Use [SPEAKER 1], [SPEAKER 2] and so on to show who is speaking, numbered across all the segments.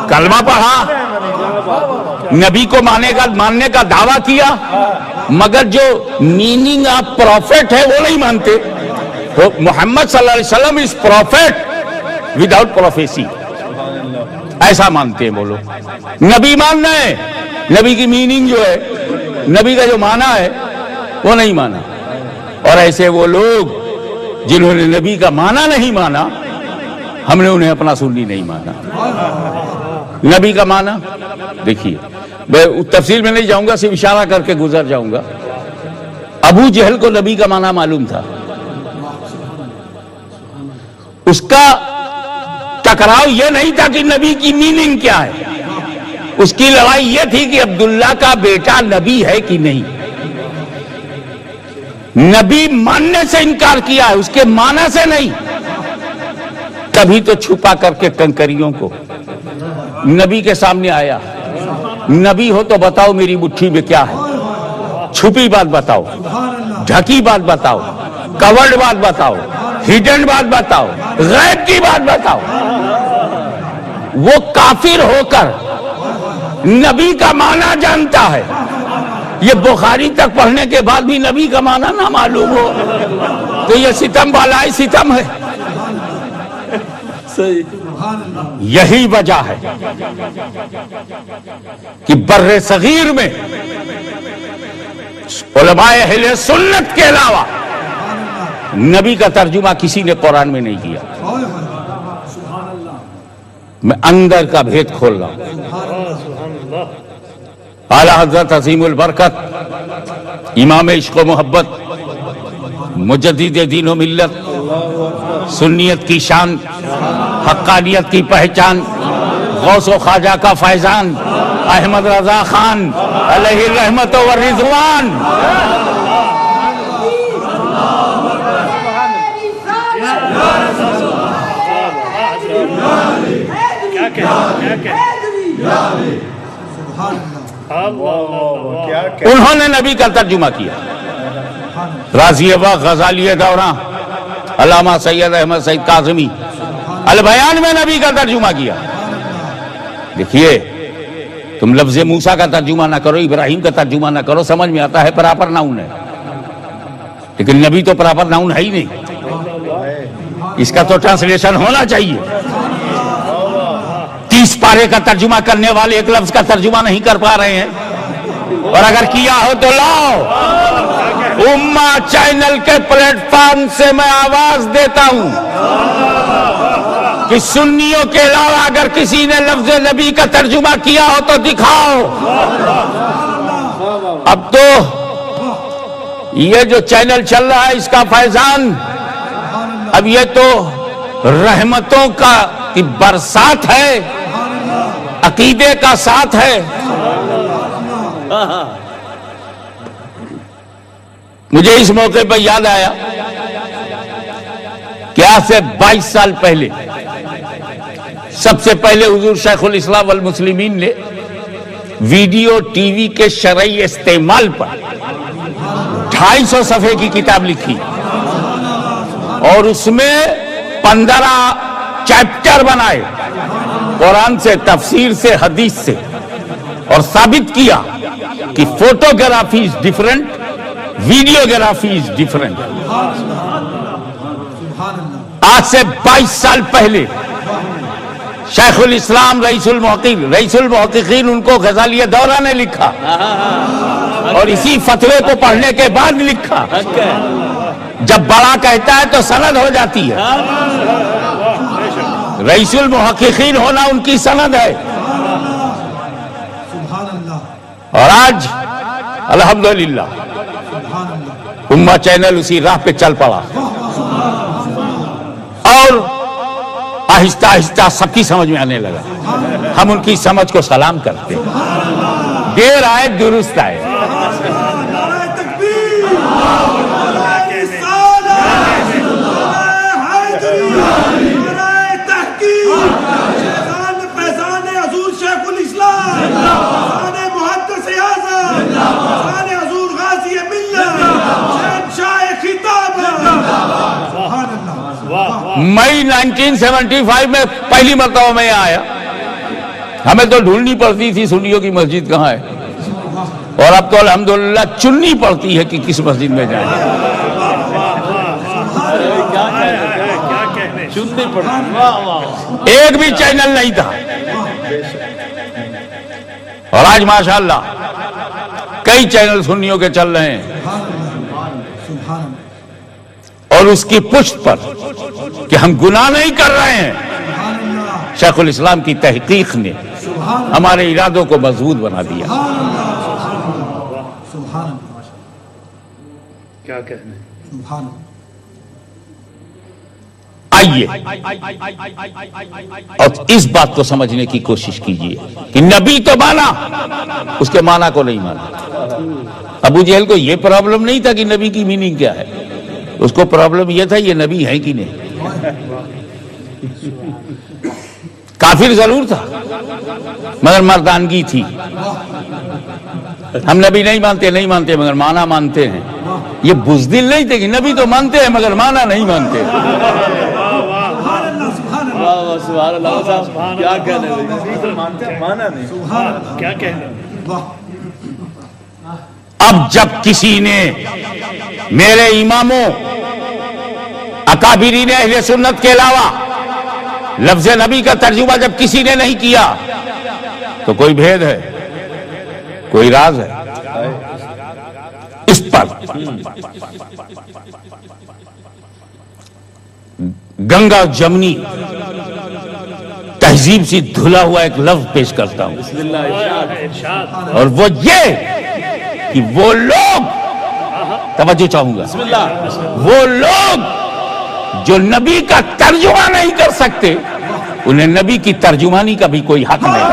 [SPEAKER 1] کلمہ پڑھا، نبی کو ماننے کا دعویٰ کیا، مگر جو میننگ آف پروفیٹ ہے وہ نہیں مانتے. محمد صلی اللہ علیہ وسلم از پروفیٹ وداؤٹ پروفیسی، ایسا مانتے ہیں وہ لوگ. نبی ماننا ہے، نبی کی میننگ جو ہے، نبی کا جو معنی ہے وہ نہیں مانا. اور ایسے وہ لوگ جنہوں نے نبی کا معنی نہیں مانا، ہم نے انہیں اپنا سنی نہیں مانا. نبی کا معنی دیکھیے، میں تفصیل میں نہیں جاؤں گا، صرف اشارہ کر کے گزر جاؤں گا. ابو جہل کو نبی کا معنی معلوم تھا. اس کا ٹکراؤ یہ نہیں تھا کہ نبی کی میننگ کیا ہے، اس کی لڑائی یہ تھی کہ عبداللہ کا بیٹا نبی ہے کہ نہیں. نبی ماننے سے انکار کیا ہے، اس کے معنی سے نہیں. کبھی تو چھپا کر کے کنکریوں کو نبی کے سامنے آیا، نبی ہو تو بتاؤ میری مٹھی میں کیا ہے، چھپی بات بتاؤ، ڈھکی بات بتاؤ، کورڈ بات بتاؤ، ہڈن بات بتاؤ، غیب کی بات بتاؤ. وہ کافر ہو کر نبی کا معنی جانتا ہے. یہ بخاری تک پڑھنے کے بعد بھی نبی کا معنی نہ معلوم ہو تو یہ ستم بالائے ستم ہے. یہی وجہ ہے کہ بر صغیر میں علماء اہل سنت کے علاوہ نبی کا ترجمہ کسی نے قرآن میں نہیں کیا. میں اندر کا بھید کھول رہا ہوں. اعلیٰ حضرت عظیم البرکت امام عشق و محبت، مجدد دین و ملت، سنیت کی شان، حقانیت کی پہچان، غوث و خواجہ کا فیضان، احمد رضا خان علیہ الرحمت و رضوان. انہوں نے نبی کا ترجمہ کیا. رازی وقت، غزالی دوراں، علامہ سید احمد سعید کاظمی البیان میں نبی کا ترجمہ کیا. دیکھیے، تم لفظ موسیٰ کا ترجمہ نہ کرو، ابراہیم کا ترجمہ نہ کرو، سمجھ میں آتا ہے پراپر ناؤن ہے، لیکن نبی تو پراپر ناؤن ہے ہی نہیں. اس کا تو ٹرانسلیشن ہونا چاہیے. 30 پارے کا ترجمہ کرنے والے ایک لفظ کا ترجمہ نہیں کر پا رہے ہیں، اور اگر کیا ہو تو لاؤ. امہ چینل کے پلیٹ فارم سے میں آواز دیتا ہوں کہ سنیوں کے علاوہ اگر کسی نے لفظ نبی کا ترجمہ کیا ہو تو دکھاؤ. اب تو یہ جو چینل چل رہا ہے اس کا فیضان، اب یہ تو رحمتوں کا برسات ہے، عقیدے کا ساتھ ہے. مجھے اس موقع پر یاد آیا کہ آج سے 22 سال پہلے سب سے پہلے حضور شیخ الاسلام والمسلمین نے ویڈیو ٹی وی کے شرعی استعمال پر 250 صفحے کی کتاب لکھی، اور اس میں 15 چیپٹر بنائے، قرآن سے، تفسیر سے، حدیث سے، اور ثابت کیا کہ photography is different, videography is different. آج سے 22 سال پہلے شیخ الاسلام رئیس المحققین ان کو غزالی دورہ نے لکھا، اور اسی فتوے کو پڑھنے کے بعد لکھا. جب بڑا کہتا ہے تو سند ہو جاتی ہے. رئیس المحققین ہونا ان کی سند ہے. اور آج الحمدللہ امہ چینل اسی راہ پہ چل پڑا، اور آہستہ آہستہ سب کی سمجھ میں آنے لگا. ہم ان کی سمجھ کو سلام کرتے ہیں. دیر آئے درست آئے. میں نہ 1975 میں پہلی مرتبہ میں یہاں آیا، ہمیں تو ڈھونڈنی پڑتی تھی سنیوں کی مسجد کہاں ہے، اور اب تو الحمدللہ چننی پڑتی ہے کہ کس مسجد میں جائیں۔ ایک بھی چینل نہیں تھا، اور آج ماشاءاللہ کئی چینل سنیوں کے چل رہے ہیں، اور اس کی پشت پر کہ ہم گناہ نہیں کر رہے ہیں، شیخ الاسلام کی تحقیق نے ہمارے ارادوں کو مضبوط بنا دیا۔
[SPEAKER 2] کیا کہنے،
[SPEAKER 1] آئیے اور اس بات کو سمجھنے کی کوشش کیجئے کہ نبی تو مانا، اس کے معنی کو نہیں مانا۔ ابو جہل کو یہ پرابلم نہیں تھا کہ نبی کی میننگ کیا ہے، اس کو پرابلم یہ تھا یہ نبی ہے کہ نہیں۔ کافر ضرور تھا مگر مردانگی تھی، ہم نبی نہیں مانتے مگر معنی مانتے ہیں۔ یہ بزدل نہیں تھے کہ نبی تو مانتے ہیں مگر معنی نہیں مانتے۔
[SPEAKER 3] سبحان اللہ صاحب کیا کہنے
[SPEAKER 2] کیا کہنے۔
[SPEAKER 1] اب جب کسی نے میرے اماموں اکابرین اہل سنت کے علاوہ لفظ نبی کا ترجمہ جب کسی نے نہیں کیا تو کوئی بھید ہے، کوئی راز ہے۔ اس پر گنگا جمنی تہذیب سے دھلا ہوا ایک لفظ پیش کرتا ہوں، اور وہ یہ کہ وہ لوگ، توجہ چاہوں گا، وہ لوگ جو نبی کا ترجمہ نہیں کر سکتے انہیں نبی کی ترجمانی کا بھی کوئی حق نہیں۔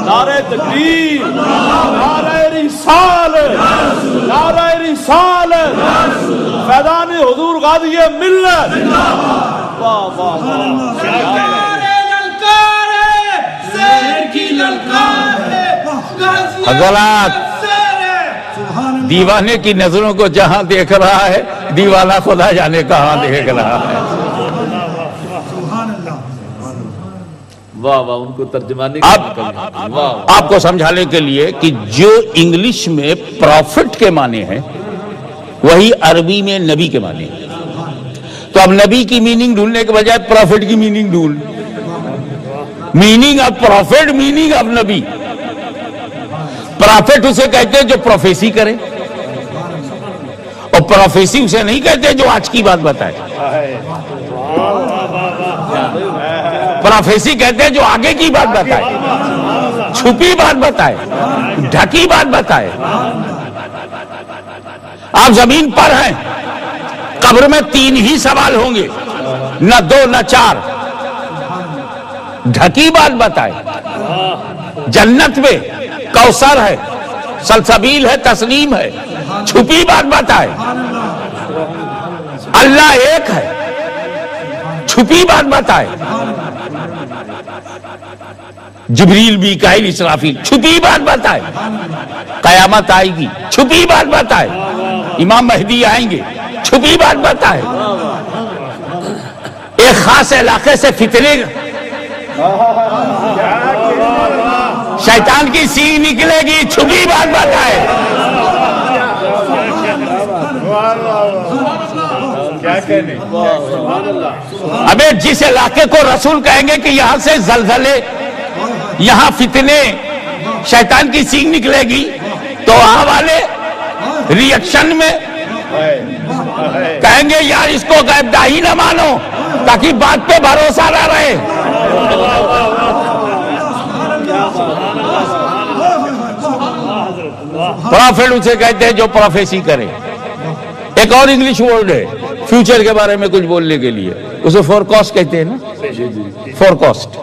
[SPEAKER 3] نعرہ تکبیر، نعرہ رسالت، نعرہ رسالت، فیضان حضور غازی ملت۔ واہ واہ
[SPEAKER 1] حضرات، دیوانے کی نظروں کو جہاں دیکھ رہا ہے دیوانہ خدا جانے کہاں دیکھ رہا ہے۔
[SPEAKER 3] واہ واہ، ان کو ترجمانی
[SPEAKER 1] اب آپ کو سمجھانے کے لیے کہ جو انگلش میں پروفٹ کے معنی ہیں وہی عربی میں نبی کے معنی ہیں، تو اب نبی کی میننگ ڈھونڈنے کے بجائے پروفٹ کی میننگ ڈھونڈ، meaning of prophet, meaning of نبی۔ پروفٹ اسے کہتے ہیں جو پروفیسی کرے، اور پروفیسی اسے نہیں کہتے جو آج کی بات بتائے۔ پروفیسی کہتے ہیں جو آگے کی بات بتائے، چھپی بات بتائے، ڈھکی بات بتائے۔ آپ زمین پر ہیں، قبر میں 3 ہی سوال ہوں گے، نہ 2 نہ 4۔ ڈھکی بات بتائے، جنت میں کوثر ہے، سلسبیل ہے، تسنیم ہے، چھپی بات بتائے۔ اللہ ایک ہے، چھپی بات بتائے۔ جبریل، میکائیل، اسرافیل، چھپی بات بتائے۔ قیامت آئے گی، چھپی بات بتائے۔ امام مہدی آئیں گے، چھپی بات بتائے۔ ایک خاص علاقے سے فتنے، شیطان کی سینگ نکلے گی، چھپی بات بتائے۔ ابے جس علاقے کو رسول کہیں گے کہ یہاں سے زلزلے، یہاں فتنے، شیطان کی سینگ نکلے گی، تو وہاں والے ری ایکشن میں کہیں گے یار اس کو غیب داہی نہ مانو تاکہ بات پہ بھروسہ نہ رہے۔ پروفیٹ اسے کہتے ہیں جو پروفیسی کرے۔ ایک اور انگلش ورڈ ہے فیوچر کے بارے میں کچھ بولنے کے لیے، اسے فورکاسٹ کہتے ہیں نا، فورکاسٹ۔